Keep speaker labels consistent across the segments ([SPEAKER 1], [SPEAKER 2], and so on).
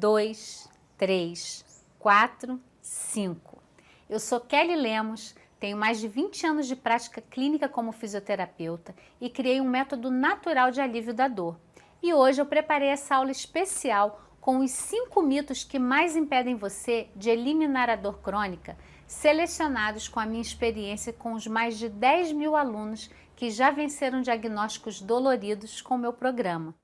[SPEAKER 1] 2, 3, 4, 5. Eu sou Kelly Lemos, tenho mais de 20 anos de prática clínica como fisioterapeuta e criei um método natural de alívio da dor. E hoje eu preparei essa aula especial com os 5 mitos que mais impedem você de eliminar a dor crônica, selecionados com a minha experiência com os mais de 10 mil alunos que já venceram diagnósticos doloridos com o meu programa.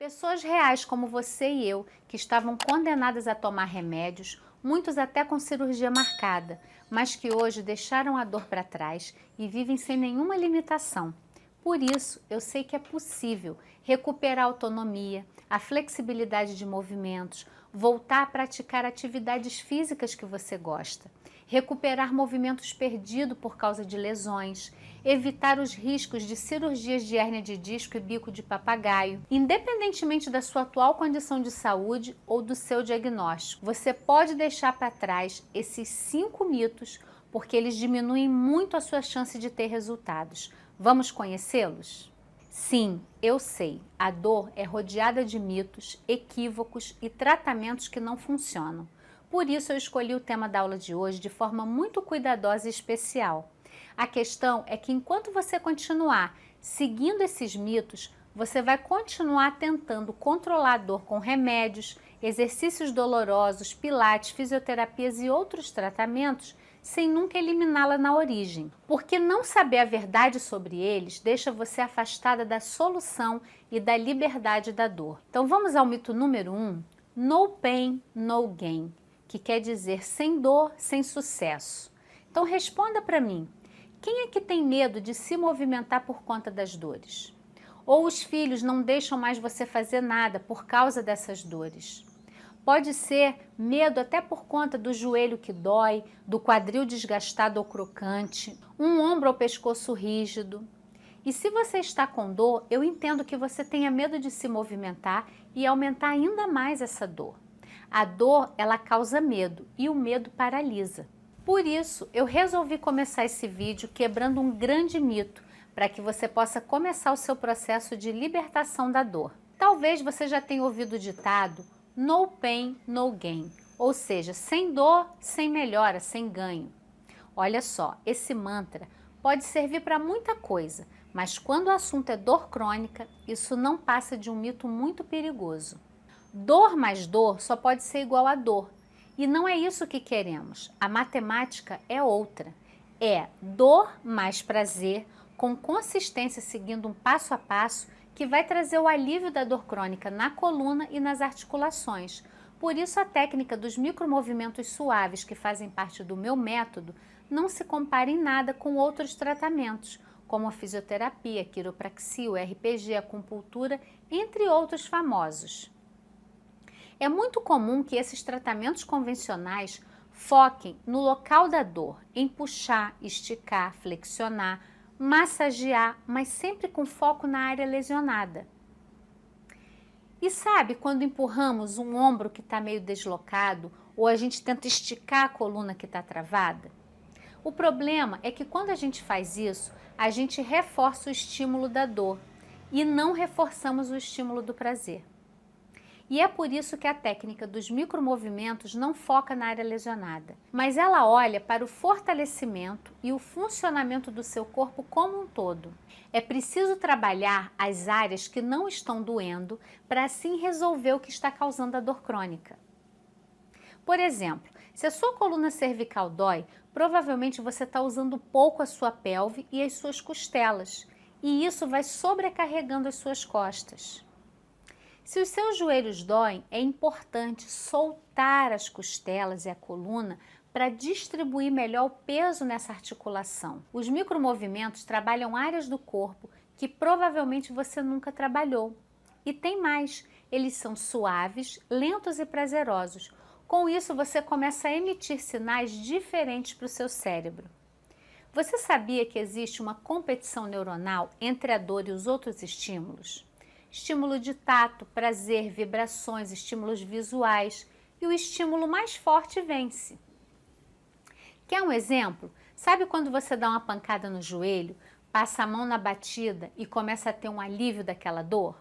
[SPEAKER 1] Pessoas reais como você e eu, que estavam condenadas a tomar remédios, muitos até com cirurgia marcada, mas que hoje deixaram a dor para trás e vivem sem nenhuma limitação. Por isso, eu sei que é possível recuperar a autonomia, a flexibilidade de movimentos, voltar a praticar atividades físicas que você gosta, recuperar movimentos perdidos por causa de lesões, evitar os riscos de cirurgias de hérnia de disco e bico de papagaio. Independentemente da sua atual condição de saúde ou do seu diagnóstico, você pode deixar para trás esses 5 mitos, porque eles diminuem muito a sua chance de ter resultados. Vamos conhecê-los? Sim, eu sei, a dor é rodeada de mitos, equívocos e tratamentos que não funcionam. Por isso eu escolhi o tema da aula de hoje de forma muito cuidadosa e especial. A questão é que enquanto você continuar seguindo esses mitos, você vai continuar tentando controlar a dor com remédios, exercícios dolorosos, pilates, fisioterapias e outros tratamentos, sem nunca eliminá-la na origem. Porque não saber a verdade sobre eles deixa você afastada da solução e da liberdade da dor. Então vamos ao mito número 1, no pain, no gain, que quer dizer sem dor, sem sucesso. Então responda para mim, quem é que tem medo de se movimentar por conta das dores? Ou os filhos não deixam mais você fazer nada por causa dessas dores? Pode ser medo até por conta do joelho que dói, do quadril desgastado ou crocante, um ombro ou pescoço rígido. E se você está com dor, eu entendo que você tenha medo de se movimentar e aumentar ainda mais essa dor. A dor, ela causa medo e o medo paralisa. Por isso, eu resolvi começar esse vídeo quebrando um grande mito, para que você possa começar o seu processo de libertação da dor. Talvez você já tenha ouvido o ditado no pain, no gain, ou seja, sem dor, sem melhora, sem ganho. Olha só, esse mantra pode servir para muita coisa, mas quando o assunto é dor crônica, isso não passa de um mito muito perigoso. Dor mais dor só pode ser igual a dor, e não é isso que queremos. A matemática é outra. É dor mais prazer, com consistência seguindo um passo a passo, que vai trazer o alívio da dor crônica na coluna e nas articulações. Por isso a técnica dos micromovimentos suaves que fazem parte do meu método não se compara em nada com outros tratamentos, como a fisioterapia, quiropraxia, o RPG, a acupuntura, entre outros famosos. É muito comum que esses tratamentos convencionais foquem no local da dor, em puxar, esticar, flexionar, massagear, mas sempre com foco na área lesionada. E sabe quando empurramos um ombro que está meio deslocado ou a gente tenta esticar a coluna que está travada? O problema é que quando a gente faz isso, a gente reforça o estímulo da dor e não reforçamos o estímulo do prazer. E é por isso que a técnica dos micromovimentos não foca na área lesionada, mas ela olha para o fortalecimento e o funcionamento do seu corpo como um todo. É preciso trabalhar as áreas que não estão doendo para assim resolver o que está causando a dor crônica. Por exemplo, se a sua coluna cervical dói, provavelmente você está usando pouco a sua pelve e as suas costelas, e isso vai sobrecarregando as suas costas. Se os seus joelhos doem, é importante soltar as costelas e a coluna para distribuir melhor o peso nessa articulação. Os micromovimentos trabalham áreas do corpo que provavelmente você nunca trabalhou. E tem mais, eles são suaves, lentos e prazerosos. Com isso, você começa a emitir sinais diferentes para o seu cérebro. Você sabia que existe uma competição neuronal entre a dor e os outros estímulos? Estímulo de tato, prazer, vibrações, estímulos visuais, e o estímulo mais forte vence. Quer um exemplo? Sabe quando você dá uma pancada no joelho, passa a mão na batida e começa a ter um alívio daquela dor?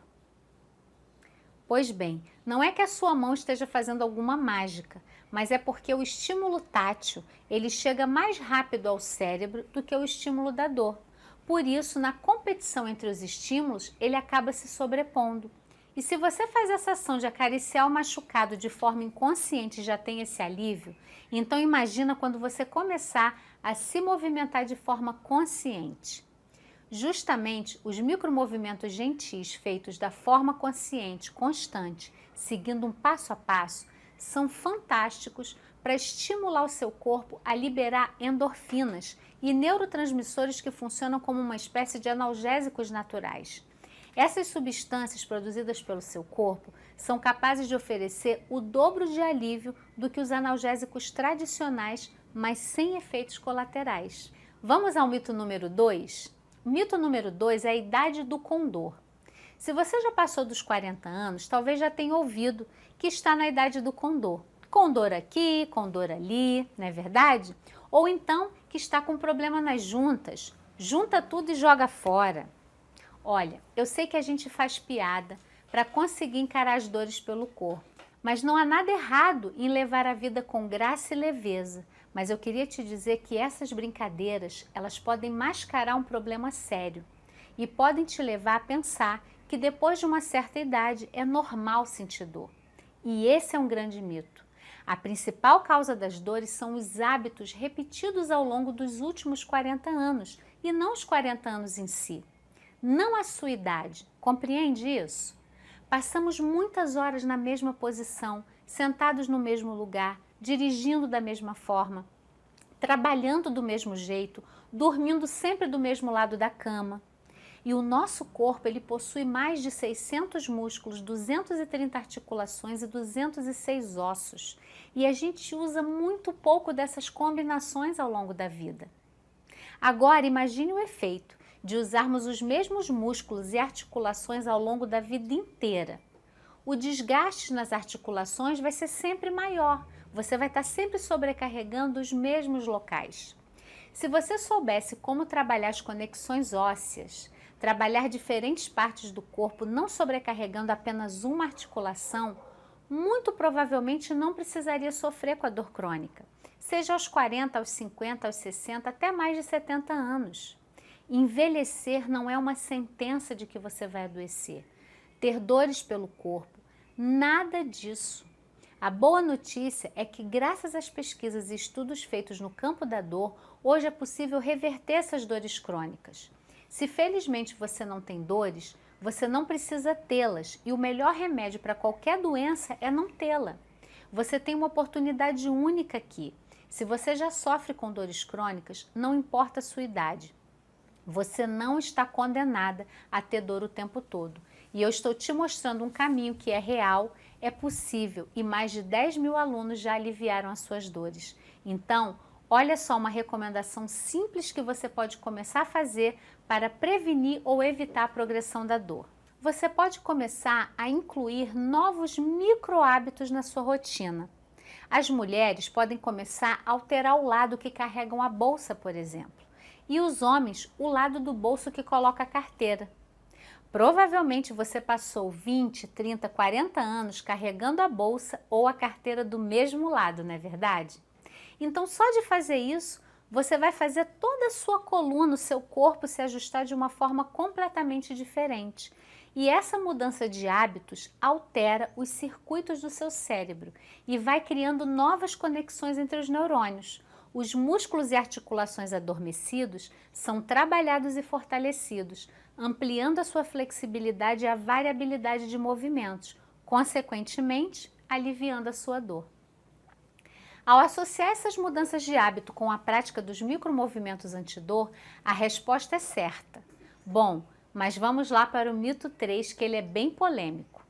[SPEAKER 1] Pois bem, não é que a sua mão esteja fazendo alguma mágica, mas é porque o estímulo tátil, ele chega mais rápido ao cérebro do que o estímulo da dor. Por isso, na competição entre os estímulos, ele acaba se sobrepondo. E se você faz essa ação de acariciar o machucado de forma inconsciente e já tem esse alívio, então imagina quando você começar a se movimentar de forma consciente. Justamente os micromovimentos gentis feitos da forma consciente, constante, seguindo um passo a passo, são fantásticos para estimular o seu corpo a liberar endorfinas e neurotransmissores que funcionam como uma espécie de analgésicos naturais. Essas substâncias produzidas pelo seu corpo são capazes de oferecer o dobro de alívio do que os analgésicos tradicionais, mas sem efeitos colaterais. Vamos ao mito número 2? O mito número 2 é a idade do condor. Se você já passou dos 40 anos, talvez já tenha ouvido que está na idade do condor. Condor aqui, condor ali, não é verdade? Ou então que está com problema nas juntas, junta tudo e joga fora. Olha, eu sei que a gente faz piada para conseguir encarar as dores pelo corpo, mas não há nada errado em levar a vida com graça e leveza. Mas eu queria te dizer que essas brincadeiras, elas podem mascarar um problema sério e podem te levar a pensar que depois de uma certa idade é normal sentir dor. E esse é um grande mito. A principal causa das dores são os hábitos repetidos ao longo dos últimos 40 anos e não os 40 anos em si. Não a sua idade, compreende isso? Passamos muitas horas na mesma posição, sentados no mesmo lugar, dirigindo da mesma forma, trabalhando do mesmo jeito, dormindo sempre do mesmo lado da cama. E o nosso corpo, ele possui mais de 600 músculos, 230 articulações e 206 ossos. E a gente usa muito pouco dessas combinações ao longo da vida. Agora, imagine o efeito de usarmos os mesmos músculos e articulações ao longo da vida inteira. O desgaste nas articulações vai ser sempre maior, você vai estar sempre sobrecarregando os mesmos locais. Se você soubesse como trabalhar as conexões ósseas, trabalhar diferentes partes do corpo, não sobrecarregando apenas uma articulação, muito provavelmente não precisaria sofrer com a dor crônica, seja aos 40, aos 50, aos 60, até mais de 70 anos. Envelhecer não é uma sentença de que você vai adoecer. Ter dores pelo corpo, nada disso. A boa notícia é que, graças às pesquisas e estudos feitos no campo da dor, hoje é possível reverter essas dores crônicas. Se felizmente você não tem dores, você não precisa tê-las e o melhor remédio para qualquer doença é não tê-la. Você tem uma oportunidade única aqui. Se você já sofre com dores crônicas, não importa a sua idade. Você não está condenada a ter dor o tempo todo. E eu estou te mostrando um caminho que é real, é possível e mais de 10 mil alunos já aliviaram as suas dores. Então, olha só uma recomendação simples que você pode começar a fazer para prevenir ou evitar a progressão da dor. Você pode começar a incluir novos micro-hábitos na sua rotina. As mulheres podem começar a alterar o lado que carregam a bolsa, por exemplo. E os homens, o lado do bolso que coloca a carteira. Provavelmente você passou 20, 30, 40 anos carregando a bolsa ou a carteira do mesmo lado, não é verdade? Então, só de fazer isso, você vai fazer toda a sua coluna, o seu corpo se ajustar de uma forma completamente diferente. E essa mudança de hábitos altera os circuitos do seu cérebro e vai criando novas conexões entre os neurônios. Os músculos e articulações adormecidos são trabalhados e fortalecidos, ampliando a sua flexibilidade e a variabilidade de movimentos, consequentemente, aliviando a sua dor. Ao associar essas mudanças de hábito com a prática dos micromovimentos antidor, a resposta é certa. Bom, mas vamos lá para o mito 3, que ele é bem polêmico.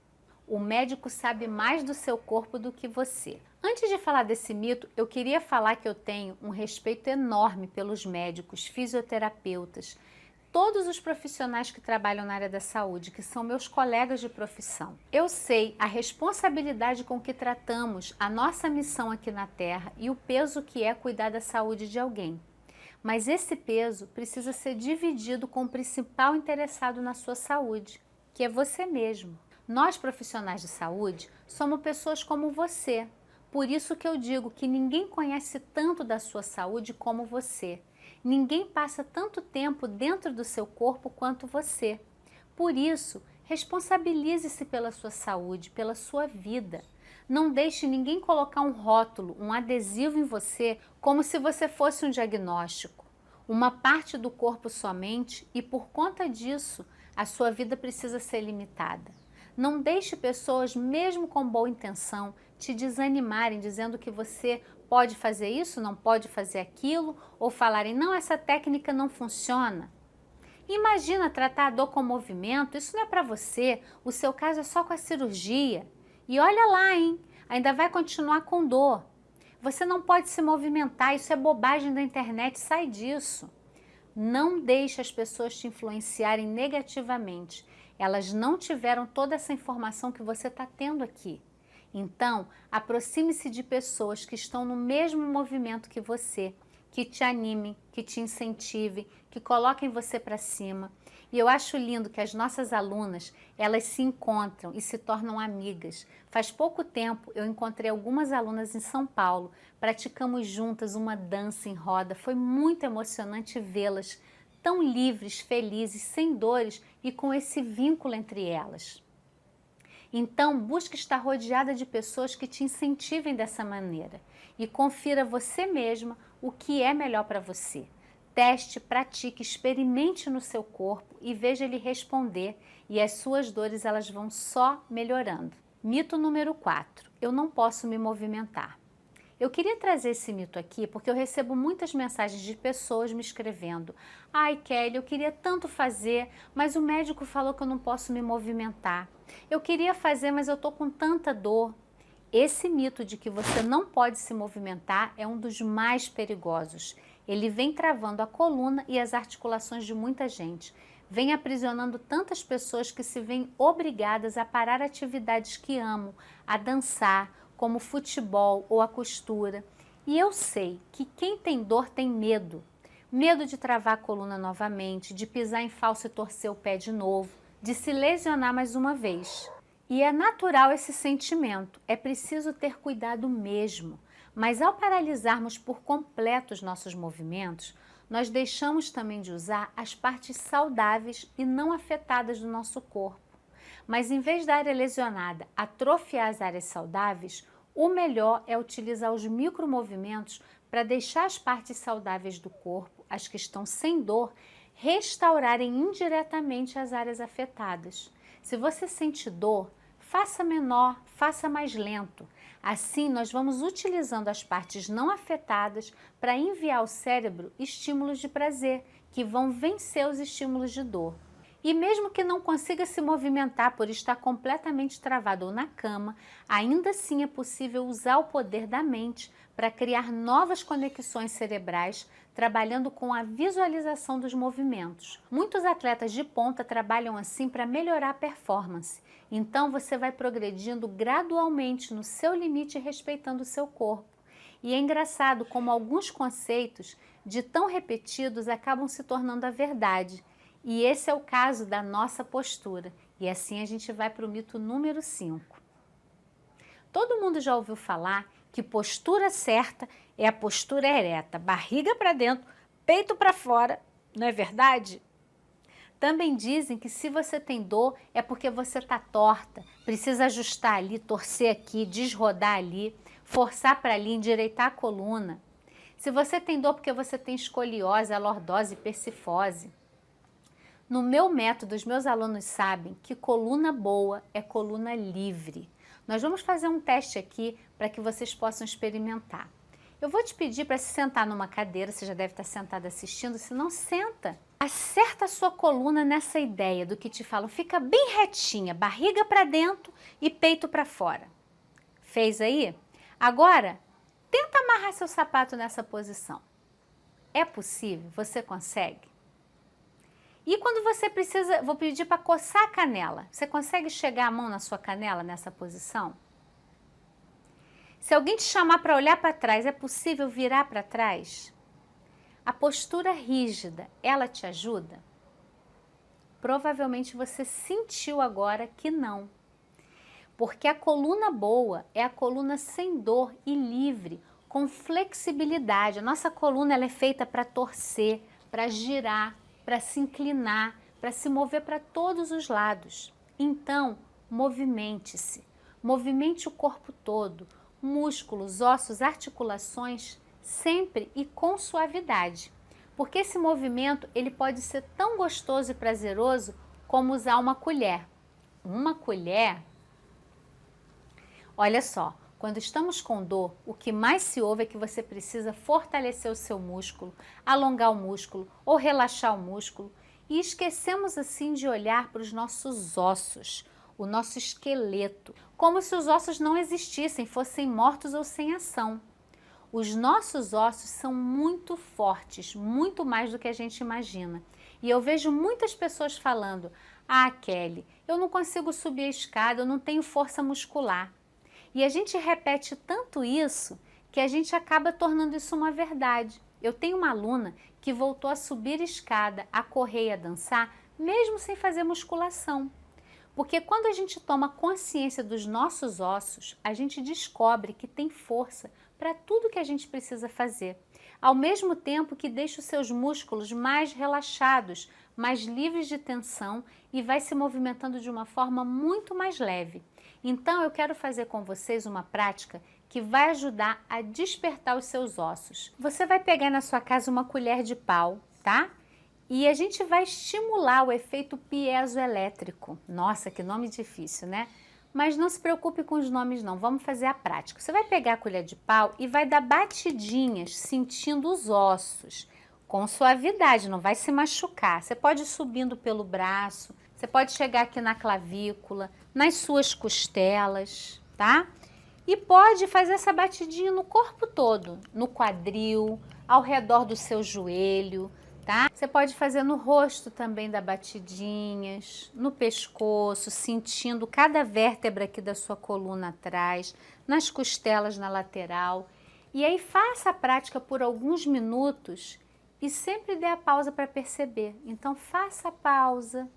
[SPEAKER 1] O médico sabe mais do seu corpo do que você. Antes de falar desse mito, eu queria falar que eu tenho um respeito enorme pelos médicos, fisioterapeutas, todos os profissionais que trabalham na área da saúde, que são meus colegas de profissão. Eu sei a responsabilidade com que tratamos a nossa missão aqui na Terra e o peso que é cuidar da saúde de alguém. Mas esse peso precisa ser dividido com o principal interessado na sua saúde, que é você mesmo. Nós, profissionais de saúde, somos pessoas como você. Por isso que eu digo que ninguém conhece tanto da sua saúde como você. Ninguém passa tanto tempo dentro do seu corpo quanto você. Por isso, responsabilize-se pela sua saúde, pela sua vida. Não deixe ninguém colocar um rótulo, um adesivo em você, como se você fosse um diagnóstico. Uma parte do corpo somente e por conta disso, a sua vida precisa ser limitada. Não deixe pessoas, mesmo com boa intenção, te desanimarem dizendo que você pode fazer isso, não pode fazer aquilo, ou falarem, não, essa técnica não funciona. Imagina tratar a dor com movimento, isso não é para você, o seu caso é só com a cirurgia. E olha lá, hein, ainda vai continuar com dor. Você não pode se movimentar, isso é bobagem da internet, sai disso. Não deixe as pessoas te influenciarem negativamente. Elas não tiveram toda essa informação que você está tendo aqui. Então, aproxime-se de pessoas que estão no mesmo movimento que você, que te animem, que te incentivem, que coloquem você para cima. E eu acho lindo que as nossas alunas, elas se encontram e se tornam amigas. Faz pouco tempo eu encontrei algumas alunas em São Paulo, praticamos juntas uma dança em roda, foi muito emocionante vê-las tão livres, felizes, sem dores e com esse vínculo entre elas. Então, busque estar rodeada de pessoas que te incentivem dessa maneira e confira você mesma o que é melhor para você. Teste, pratique, experimente no seu corpo e veja ele responder e as suas dores elas vão só melhorando. Mito número 4. Eu não posso me movimentar. Eu queria trazer esse mito aqui porque eu recebo muitas mensagens de pessoas me escrevendo: ai, Kelly, eu queria tanto fazer, mas o médico falou que eu não posso me movimentar. Eu queria fazer, mas eu tô com tanta dor. Esse mito de que você não pode se movimentar é um dos mais perigosos. Ele vem travando a coluna e as articulações de muita gente. Vem aprisionando tantas pessoas que se veem obrigadas a parar atividades que amam, a dançar, como futebol ou a costura. E eu sei que quem tem dor tem medo. Medo de travar a coluna novamente, de pisar em falso e torcer o pé de novo, de se lesionar mais uma vez. E é natural esse sentimento, é preciso ter cuidado mesmo. Mas ao paralisarmos por completo os nossos movimentos, nós deixamos também de usar as partes saudáveis e não afetadas do nosso corpo. Mas em vez da área lesionada atrofiar as áreas saudáveis, o melhor é utilizar os micromovimentos para deixar as partes saudáveis do corpo, as que estão sem dor, restaurarem indiretamente as áreas afetadas. Se você sente dor, faça menor, faça mais lento. Assim, nós vamos utilizando as partes não afetadas para enviar ao cérebro estímulos de prazer, que vão vencer os estímulos de dor. E mesmo que não consiga se movimentar por estar completamente travado ou na cama, ainda assim é possível usar o poder da mente para criar novas conexões cerebrais, trabalhando com a visualização dos movimentos. Muitos atletas de ponta trabalham assim para melhorar a performance. Então você vai progredindo gradualmente no seu limite, respeitando o seu corpo. E é engraçado como alguns conceitos, de tão repetidos, acabam se tornando a verdade. E esse é o caso da nossa postura. E assim a gente vai para o mito número 5. Todo mundo já ouviu falar que postura certa é a postura ereta, barriga para dentro, peito para fora, não é verdade? Também dizem que se você tem dor é porque você está torta, precisa ajustar ali, torcer aqui, desrodar ali, forçar para ali, endireitar a coluna. Se você tem dor porque você tem escoliose, lordose, persifose. No meu método, os meus alunos sabem que coluna boa é coluna livre. Nós vamos fazer um teste aqui para que vocês possam experimentar. Eu vou te pedir para se sentar numa cadeira, você já deve estar sentado assistindo, se não, senta. Acerta a sua coluna nessa ideia do que te falo, fica bem retinha, barriga para dentro e peito para fora. Fez aí? Agora, tenta amarrar seu sapato nessa posição. É possível? Você consegue? E quando você precisa, vou pedir para coçar a canela. Você consegue chegar a mão na sua canela nessa posição? Se alguém te chamar para olhar para trás, é possível virar para trás? A postura rígida, ela te ajuda? Provavelmente você sentiu agora que não. porque a coluna boa é a coluna sem dor e livre, com flexibilidade. A nossa coluna ela é feita para torcer, para girar, para se inclinar, para se mover para todos os lados. Então, movimente-se, movimente o corpo todo, músculos, ossos, articulações, sempre e com suavidade. Porque esse movimento ele pode ser tão gostoso e prazeroso como usar uma colher. Uma colher, olha só, quando estamos com dor, o que mais se ouve é que você precisa fortalecer o seu músculo, alongar o músculo ou relaxar o músculo. E esquecemos assim de olhar para os nossos ossos, o nosso esqueleto, como se os ossos não existissem, fossem mortos ou sem ação. Os nossos ossos são muito fortes, muito mais do que a gente imagina. E eu vejo muitas pessoas falando: ah, Kelly, eu não consigo subir a escada, eu não tenho força muscular. E a gente repete tanto isso que a gente acaba tornando isso uma verdade. Eu tenho uma aluna que voltou a subir escada, a correr e a dançar, mesmo sem fazer musculação. Porque quando a gente toma consciência dos nossos ossos, a gente descobre que tem força para tudo que a gente precisa fazer. Ao mesmo tempo que deixa os seus músculos mais relaxados, mais livres de tensão e vai se movimentando de uma forma muito mais leve. Então eu quero fazer com vocês uma prática que vai ajudar a despertar os seus ossos. Você vai pegar na sua casa uma colher de pau, tá? E a gente vai estimular o efeito piezoelétrico. Nossa, que nome difícil, né? Mas não se preocupe com os nomes não, vamos fazer a prática. Você vai pegar a colher de pau e vai dar batidinhas, sentindo os ossos, com suavidade, não vai se machucar. Você pode ir subindo pelo braço, você pode chegar aqui na clavícula, nas suas costelas, tá? E pode fazer essa batidinha no corpo todo, no quadril, ao redor do seu joelho, tá? Você pode fazer no rosto também, dar batidinhas, no pescoço, sentindo cada vértebra aqui da sua coluna atrás, nas costelas, na lateral. E aí faça a prática por alguns minutos e sempre dê a pausa para perceber. Então faça a pausa,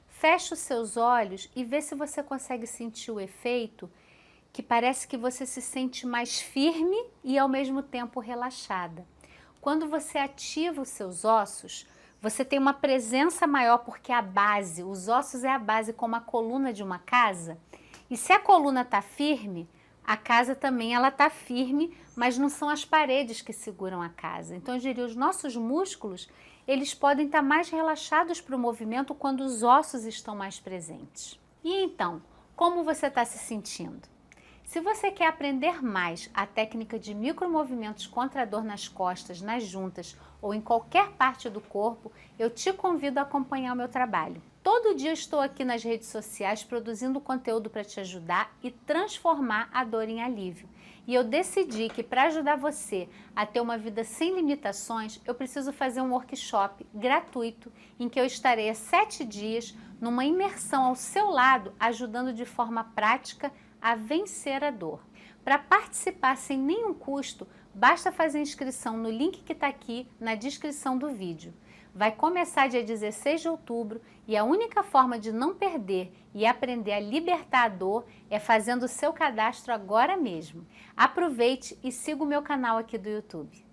[SPEAKER 1] feche os seus olhos e vê se você consegue sentir o efeito, que parece que você se sente mais firme e ao mesmo tempo relaxada. Quando você ativa os seus ossos, você tem uma presença maior porque a base, os ossos é a base como a coluna de uma casa. E se a coluna está firme, a casa também ela está firme, mas não são as paredes que seguram a casa. Então eu diria, os nossos músculos, eles podem estar mais relaxados para o movimento quando os ossos estão mais presentes. E então, como você está se sentindo? Se você quer aprender mais a técnica de micromovimentos contra a dor nas costas, nas juntas ou em qualquer parte do corpo, eu te convido a acompanhar o meu trabalho. Todo dia eu estou aqui nas redes sociais produzindo conteúdo para te ajudar e transformar a dor em alívio. E eu decidi que para ajudar você a ter uma vida sem limitações, eu preciso fazer um workshop gratuito em que eu estarei há 7 dias numa imersão ao seu lado, ajudando de forma prática a vencer a dor. Para participar sem nenhum custo, basta fazer inscrição no link que está aqui na descrição do vídeo. Vai começar dia 16 de outubro e a única forma de não perder e aprender a libertar a dor é fazendo o seu cadastro agora mesmo. Aproveite e siga o meu canal aqui do YouTube.